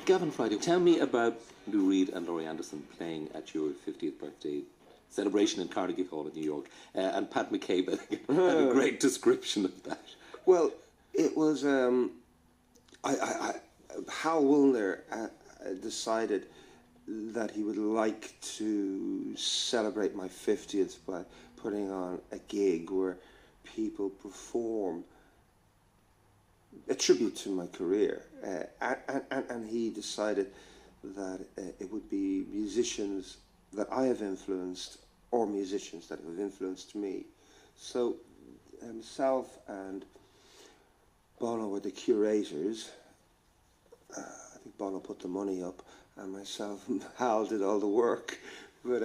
Gavin Friday, tell me about Lou Reed and Laurie Anderson playing at your 50th birthday celebration in Carnegie Hall in New York. And Pat McCabe had a great description of that. Well, it was... Hal Willner decided that he would like to celebrate my 50th by putting on a gig where people perform a tribute to my career, and he decided that it would be musicians that I have influenced or musicians that have influenced me. So himself and Bono were the curators. I think Bono put the money up, and myself and Hal did all the work. But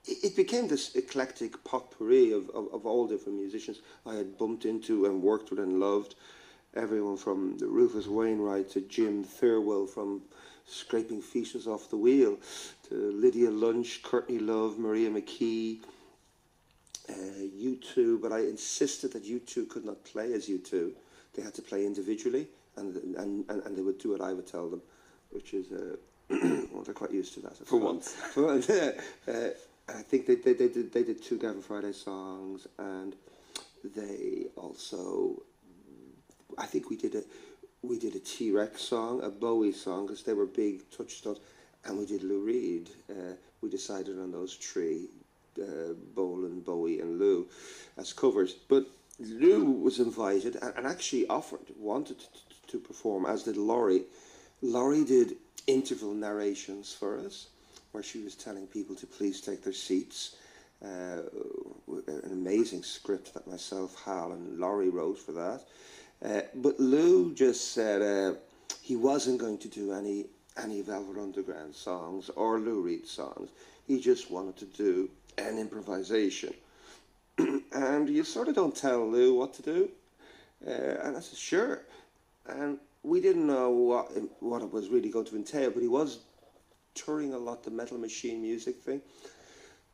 it became this eclectic potpourri of all different musicians I had bumped into and worked with and loved. Everyone from Rufus Wainwright to Jim Thirlwell, from Scraping Features Off the Wheel to Lydia Lunch, Courtney Love, Maria McKee, U2. But I insisted that U2 could not play as U2. They had to play individually, and they would do what I would tell them, which is well, they're quite used to that. For once. I think they did 2 Gavin Friday songs, and they also, I think we did a T-Rex song, a Bowie song, because they were big touchstones, and we did Lou Reed. We decided on those 3, Bolan, Bowie, and Lou, as covers. But Lou was invited and actually wanted to perform, as did Laurie. Laurie did interval narrations for us, where she was telling people to please take their seats. An amazing script that myself, Hal, and Laurie wrote for that. But Lou just said he wasn't going to do any Velvet Underground songs or Lou Reed songs. He just wanted to do an improvisation. And you sort of don't tell Lou what to do. And I said, sure. And we didn't know what it was really going to entail, but he was touring a lot, the Metal Machine music thing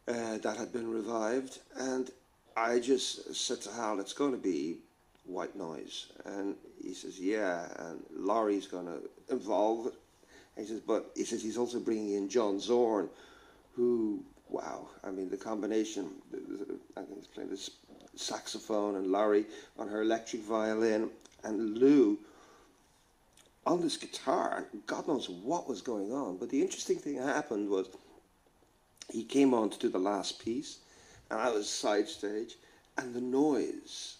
that had been revived, and I just said to Hal, it's going to be white noise, and he says, yeah, and Laurie's going to involve it. And he says, but he says he's also bringing in John Zorn, who, wow, I mean, the combination, I think he's playing this saxophone, and Laurie on her electric violin, and Lou on this guitar. God knows what was going on. But the interesting thing happened was he came on to do the last piece, and I was side stage, and the noise,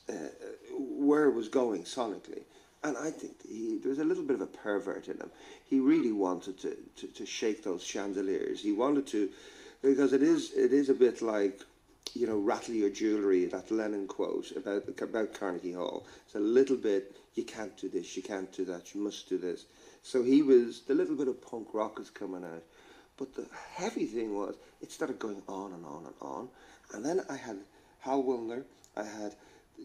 where it was going sonically, and I think there was a little bit of a pervert in him. He really wanted to shake those chandeliers. He wanted to, because it is a bit like, you know, rattle your jewellery, that Lennon quote about Carnegie Hall. It's a little bit, you can't do this, you can't do that, you must do this. So he was, the little bit of punk rock is coming out. But the heavy thing was, it started going on and on and on. And then I had Hal Willner, I had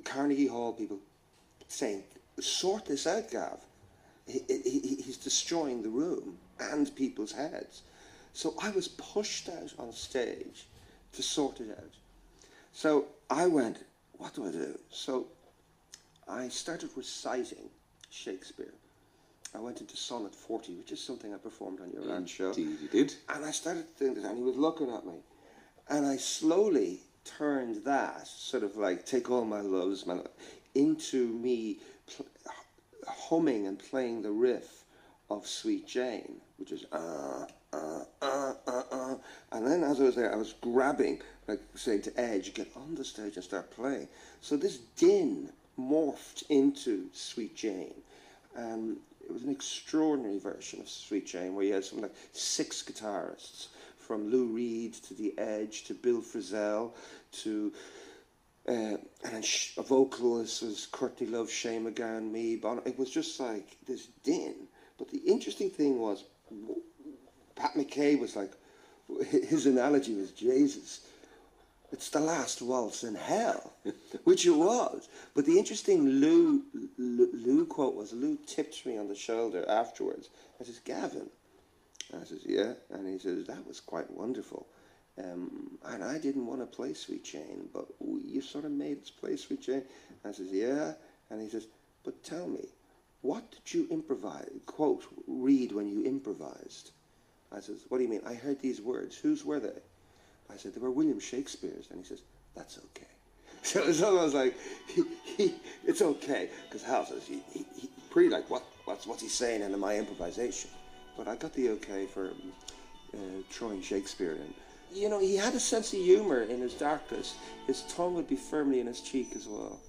Carnegie Hall people saying, sort this out, Gav. He's destroying the room and people's heads. So I was pushed out on stage to sort it out. So I went, what do I do? So I started reciting Shakespeare. I went into Sonnet 40, which is something I performed on your last show. Indeed, you did. And I started thinking, and he was looking at me. And I slowly turned that, sort of like, take all my loves, into me humming and playing the riff of Sweet Jane, which is and then as I was there, I was grabbing, like saying to Edge, get on the stage and start playing. So this din morphed into Sweet Jane, and it was an extraordinary version of Sweet Jane, where you had something like 6 guitarists, from Lou Reed to The Edge to Bill Frisell to and then a vocalist was Courtney Love, Shane McGowan, me, Bono. It was just like this din. But the interesting thing was, Pat McCabe was like, his analogy was, Jesus, it's the last waltz in hell, which it was. But the interesting Lou quote was, Lou tipped me on the shoulder afterwards. I says, Gavin. And I says, yeah. And he says, that was quite wonderful. And I didn't want to play Sweet Jane, but you sort of made us play Sweet Jane. And I says, yeah. And he says, but tell me, what did you improvise, quote, read when you improvised? I says, what do you mean? I heard these words. Whose were they? I said, they were William Shakespeare's. And he says, that's okay. So I was like, it's okay. Because Hal says, he pretty like, what's he saying into my improvisation? But I got the okay for throwing Shakespeare in. You know, he had a sense of humor in his darkness. His tongue would be firmly in his cheek as well.